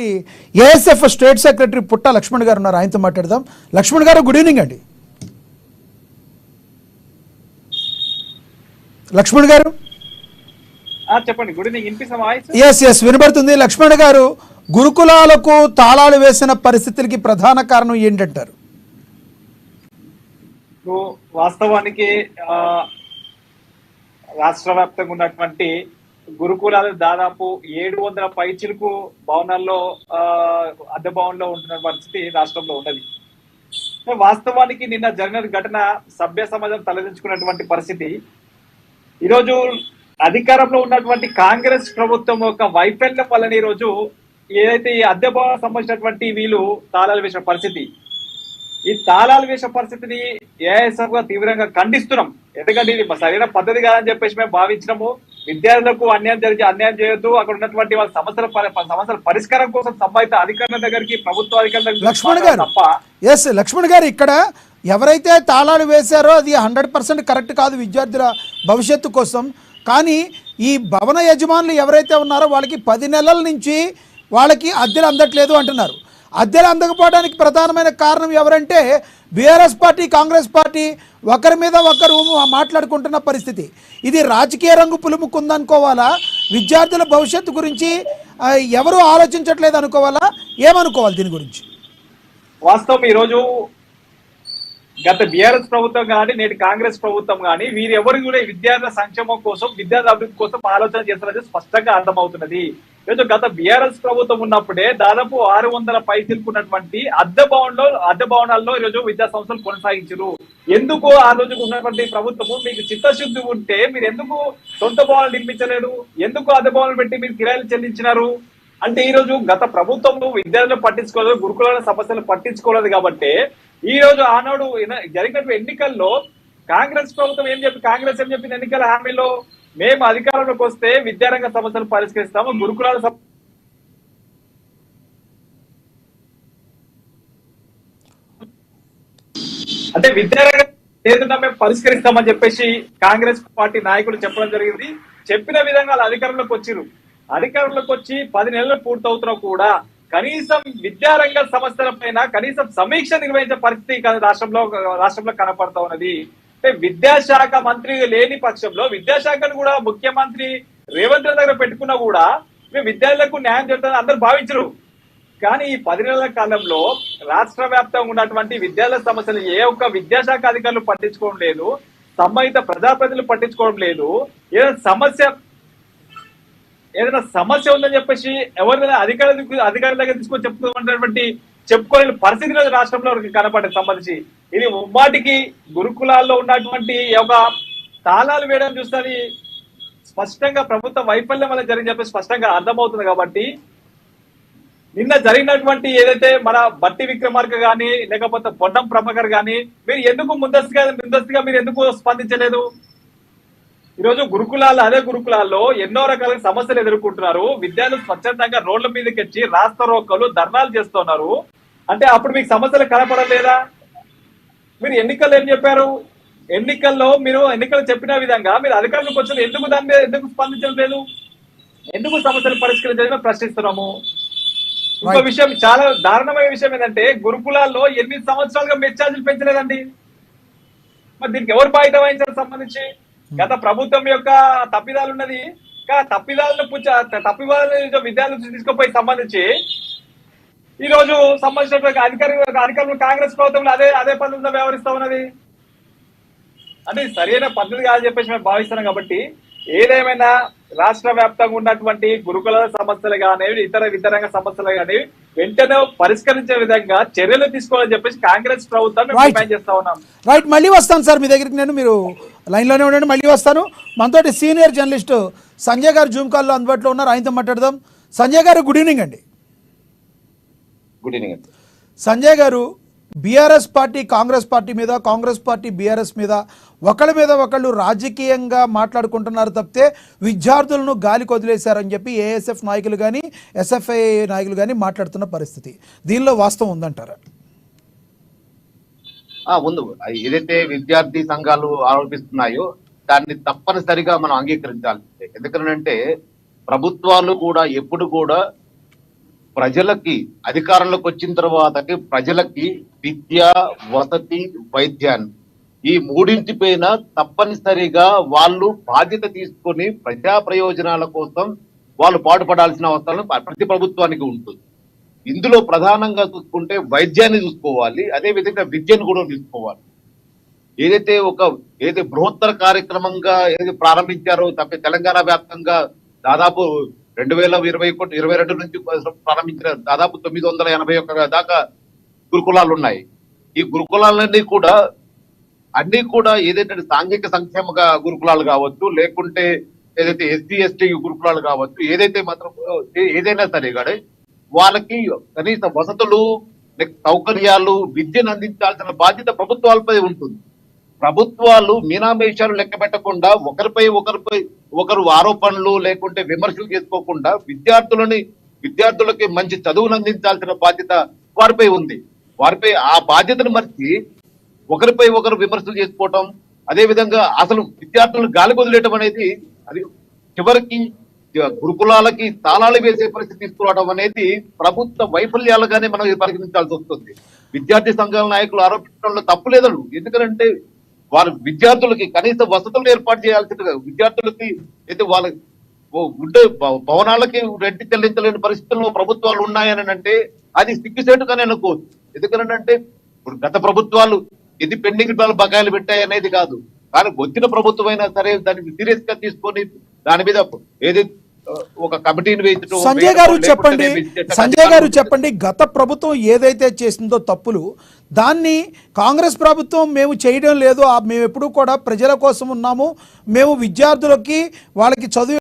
ASF state secretary పుట్ట లక్ష్మణ్ గారు ఉన్నారు, ఆయనతో మాట్లాడదాం. లక్ష్మణ్ గారు, గుడ్ ఈవినింగ్ అండి. లక్ష్మణ్ గారు చెప్పండి. Good evening. ఎస్ వినబడుతుంది. లక్ష్మణ్ గారు, గురుకులాలకు తాళాలు వేసిన పరిస్థితులకి ప్రధాన కారణం ఏంటంటారు? వాస్తవానికి రాష్ట్ర వ్యాప్తంగా ఉన్నటువంటి గురుకులాలు దాదాపు 700 పైచిలకు భవనాల్లో అద్దె భవనంలో ఉంటున్న పరిస్థితి రాష్ట్రంలో ఉన్నది. వాస్తవానికి నిన్న జరిగిన ఘటన సభ్య సమాజం తలదించుకున్నటువంటి పరిస్థితి. ఈరోజు అధికారంలో ఉన్నటువంటి కాంగ్రెస్ ప్రభుత్వం యొక్క వైఫల్యం వలన ఈరోజు ఏదైతే ఈ అద్దె భవనం సంబంధించినటువంటి వీళ్ళు తాళాలు వేసిన పరిస్థితి, ఈ తాళాలు వేసిన పరిస్థితిని ఏఐఎస్ఎఫ్ గా తీవ్రంగా ఖండిస్తున్నాం. ఎందుకంటే ఇది సరైన పద్ధతి కాదని చెప్పేసి మేము భావించినాము. విద్యార్థులకు అన్యాయం చేయొద్దు, అక్కడ ఉన్నటువంటి వాళ్ళ సమస్యల పరిష్కారం కోసం సంబంధిత అధికారుల దగ్గరికి, ప్రభుత్వ అధికారుల లక్ష్మణ్ గారు తప్ప. ఎస్ లక్ష్మణ్ గారు, ఇక్కడ ఎవరైతే తాళాలు వేశారో అది 100% కరెక్ట్ కాదు విద్యార్థుల భవిష్యత్తు కోసం. కానీ ఈ భవన యజమానులు ఎవరైతే ఉన్నారో వాళ్ళకి 10 నెలల నుంచి వాళ్ళకి అద్దెలు అందట్లేదు అంటున్నారు. అద్దెలు అందకపోవడానికి ప్రధానమైన కారణం ఎవరంటే బీఆర్ఎస్ పార్టీ, కాంగ్రెస్ పార్టీ ఒకరి మీద ఒకరు మాట్లాడుకుంటున్న పరిస్థితి. ఇది రాజకీయ రంగు పులుముకుందనుకోవాలా? విద్యార్థుల భవిష్యత్తు గురించి ఎవరు ఆలోచించట్లేదు అనుకోవాలా? ఏమనుకోవాలి దీని గురించి? వాస్తవం ఈరోజు గత బీఆర్ఎస్ ప్రభుత్వం కానీ నేటి కాంగ్రెస్ ప్రభుత్వం కానీ వీరెవరు కూడా విద్యార్థుల సంక్షేమం కోసం, విద్యార్థి అభివృద్ధి కోసం ఆలోచన చేస్తున్నది స్పష్టంగా అర్థమవుతున్నది. ఈరోజు గత బీఆర్ఎస్ ప్రభుత్వం ఉన్నప్పుడే దాదాపు 600 పైచిలుకున్నటువంటి అద్దె భవనాల్లో ఈరోజు విద్యా సంస్థలు కొనసాగించారు. ఎందుకు ఆ రోజు ఉన్నటువంటి ప్రభుత్వము మీకు చిత్తశుద్ధి ఉంటే మీరు ఎందుకు సొంత భవనాలు నిర్మించలేదు? ఎందుకు అద్దె భవనాలు పెట్టి మీరు కిరాయిలు చెల్లించినారు? అంటే ఈ రోజు గత ప్రభుత్వం విద్యార్థులు పట్టించుకోలేదు, గురుకుల సమస్యలు పట్టించుకోలేదు. కాబట్టి ఈ రోజు ఆనాడు జరిగినటువంటి ఎన్నికల్లో కాంగ్రెస్ ఏం చెప్పింది ఎన్నికల హామీలో? మేము అధికారంలోకి వస్తే విద్యారంగ సమస్యలు పరిష్కరిస్తాము, గురుకులాల అంటే విద్యారంగం ఏదైనా మేము పరిష్కరిస్తామని చెప్పేసి కాంగ్రెస్ పార్టీ నాయకులు చెప్పడం జరిగింది. చెప్పిన విధంగా వాళ్ళు అధికారంలోకి వచ్చి 10 నెలలు పూర్తవుతున్నా కూడా కనీసం విద్యారంగ సమస్యల పైన కనీసం సమీక్ష నిర్వహించే పరిస్థితి రాష్ట్రంలో కనపడతా ఉన్నది. అంటే విద్యాశాఖ మంత్రి లేని పక్షంలో విద్యాశాఖను కూడా ముఖ్యమంత్రి రేవంత్ రెడ్డి దగ్గర పెట్టుకున్నా కూడా మేము విద్యార్థులకు న్యాయం చేస్తామని అందరూ భావించరు. కానీ ఈ 10 నెలల కాలంలో రాష్ట్ర వ్యాప్తంగా ఉన్నటువంటి విద్యార్థుల సమస్యలు ఏ ఒక్క విద్యాశాఖ అధికారులు పట్టించుకోవడం లేదు, సంబంధిత ప్రజాప్రతినిధులు పట్టించుకోవడం లేదు. ఏదైనా సమస్య ఉందని చెప్పేసి ఎవరైనా అధికారుల దగ్గర తీసుకొని చెప్పుకోలేని పరిస్థితి రాష్ట్రంలో కనపడే సంబంధించి ఇది ఉమ్మాటికి గురుకులాల్లో ఉన్నటువంటి ఒక తాళాలు వేయడం చూస్తే స్పష్టంగా ప్రభుత్వ వైఫల్యం వల్ల జరిగి చెప్పి స్పష్టంగా అర్థమవుతుంది. కాబట్టి నిన్న జరిగినటువంటి ఏదైతే మన బట్టి విక్రమార్క గాని లేకపోతే పొన్నం ప్రభాకర్ గాని మీరు ఎందుకు ముందస్తుగా మీరు ఎందుకు స్పందించలేదు? ఈరోజు అదే గురుకులాల్లో ఎన్నో రకాల సమస్యలు ఎదుర్కొంటున్నారు. విద్యార్థులు స్వచ్ఛందంగా రోడ్ల మీదకి వచ్చి రాస్తారోకలు, ధర్నాలు చేస్తున్నారు. అంటే అప్పుడు మీకు సమస్యలు కనపడలేదా? మీరు ఎన్నికల్లో ఏం చెప్పారు? ఎన్నికలు చెప్పిన విధంగా మీరు అధికారులకు వచ్చిన దాని మీద ఎందుకు స్పందించలేదు? ఎందుకు సమస్యలు పరిష్కరించాలని ప్రశ్నిస్తున్నాము. ఇంకో విషయం, చాలా దారుణమైన విషయం ఏంటంటే గురుకులాల్లో 8 సంవత్సరాలుగా మెస్ ఛార్జీలు పెంచలేదండి. మరి దీనికి ఎవరు బాధ్యత వహించాలి సంబంధించి? గత ప్రభుత్వం యొక్క తప్పిదాలు ఉన్నది. తప్పిదాలను విద్యార్థులు తీసుకుపోయి సంబంధించి ఈ రోజు సంబంధించిన అధికారులు కాంగ్రెస్ ప్రభుత్వంలో అదే పద్ధతిలో వ్యవహరిస్తా ఉన్నది. అంటే సరైన పద్ధతి కాదని చెప్పేసి మేము భావిస్తున్నాం. కాబట్టి ఏదేమైనా రాష్ట్ర వ్యాప్తంగా ఉన్నటువంటి గురుకుల సమస్యలు కానీ ఇతర విద్యారంగ సమస్యలు కానీ వెంటనే పరిష్కరించే విధంగా చర్యలు తీసుకోవాలని చెప్పేసి కాంగ్రెస్ ప్రభుత్వం డిమాండ్ చేస్తా ఉన్నాం. రైట్, మళ్ళీ వస్తాను సార్ మీ దగ్గరికి. మీరు లైన్లోనే ఉండండి, మళ్ళీ వస్తాను. మనతోటి సీనియర్ జర్నలిస్ట్ సంజయ్ గారు జూమ్ కాల్లో అందుబాటులో ఉన్నారు, ఆయనతో మాట్లాడదాం. సంజయ్ గారు, గుడ్ ఈవినింగ్ అండి. Good evening. సంజయ్ గారు, బీఆర్ఎస్ పార్టీ కాంగ్రెస్ పార్టీ మీద, కాంగ్రెస్ పార్టీ బీఆర్ఎస్ మీద ఒకళ్ళు రాజకీయంగా మాట్లాడుకుంటున్నారు తప్పితే విద్యార్థులను గాలికి వదిలేశారని చెప్పి ఏఎస్ఎఫ్ నాయకులు కానీ ఎస్ఎఫ్ఐ నాయకులు కానీ మాట్లాడుతున్న పరిస్థితి. దీనిలో వాస్తవం ఉందంటారా? ఉంది. ఏదైతే విద్యార్థి సంఘాలు ఆరోపిస్తున్నాయో దాన్ని తప్పనిసరిగా మనం అంగీకరించాలి. ఎందుకంటే ప్రభుత్వాలు కూడా ఎప్పుడు కూడా ప్రజలకి అధికారంలోకి వచ్చిన తర్వాతకి ప్రజలకి విద్య, వసతి, వైద్యాన్ని ఈ మూడింటి పైన తప్పనిసరిగా వాళ్ళు బాధ్యత తీసుకొని ప్రజా ప్రయోజనాల కోసం వాళ్ళు పాటుపడాల్సిన అవసరం ప్రతి ప్రభుత్వానికి ఉంటుంది. ఇందులో ప్రధానంగా చూసుకుంటే వైద్యాన్ని చూసుకోవాలి, అదే విధంగా విద్యను కూడా చూసుకోవాలి. ఏదైతే బృహత్తర కార్యక్రమంగా ఏది ప్రారంభించారో తెలంగాణ వ్యాప్తంగా దాదాపు 2022 నుంచి ప్రారంభించిన దాదాపు 981 దాకా గురుకులాలు ఉన్నాయి. ఈ గురుకులాలన్నీ కూడా ఏదైతే సాంఘిక సంక్షేమ గురుకులాలు కావచ్చు, లేకుంటే ఏదైతే ఎస్సీ ఎస్టీ గురుకులాలు కావచ్చు, ఏదైనా సరే కానీ వాళ్ళకి కనీస వసతులు, సౌకర్యాలు, విద్యను అందించాల్సిన బాధ్యత ప్రభుత్వాలపై ఉంటుంది. ప్రభుత్వాలు మీనామేషాలు లెక్క పెట్టకుండా ఒకరిపై ఒకరు ఆరోపణలు లేకుంటే విమర్శలు చేసుకోకుండా విద్యార్థులకి మంచి చదువును అందించాల్సిన బాధ్యత వారిపై ఉంది. వారిపై ఆ బాధ్యతను మర్చి ఒకరిపై ఒకరు విమర్శలు చేసుకోవటం, అదే విధంగా అసలు విద్యార్థులను గాలి వదిలేయటం అనేది అది చివరికి గురుకులాలకి తాళాలు వేసే పరిస్థితి తీసుకురావడం అనేది ప్రభుత్వ వైఫల్యాలుగానే మనం పరిగణించాల్సి వస్తుంది. విద్యార్థి సంఘాల నాయకులు ఆరోపించడంలో తప్పు లేదను, ఎందుకంటే వారు విద్యార్థులకి కనీస వసతులు ఏర్పాటు చేయాల్సిందిగా, విద్యార్థులకి అయితే వాళ్ళ ఉండే భవనాలకి రెంట్ చెల్లించలేని పరిస్థితుల్లో ప్రభుత్వాలు ఉన్నాయని అంటే అది సిగ్గుసేటుగానే అనుకోవచ్చు. ఎందుకంటే ఇప్పుడు గత ప్రభుత్వాలు ఇది పెండింగ్ బకాయిలు పెట్టాయి అనేది కాదు, కానీ వచ్చిన ప్రభుత్వం అయినా సరే దాన్ని సీరియస్ గా తీసుకొని దాని మీద ఏది ఒక కమిటీని వేయించడం. సంజయ్ గారు చెప్పండి, గత ప్రభుత్వం ఏదైతే చేసిందో తప్పులు, దాన్ని కాంగ్రెస్ ప్రభుత్వం మేము చేయడం లేదు, మేము ఎప్పుడూ కూడా ప్రజల కోసం ఉన్నాము, మేము విద్యార్థులకి వాళ్ళకి చదువు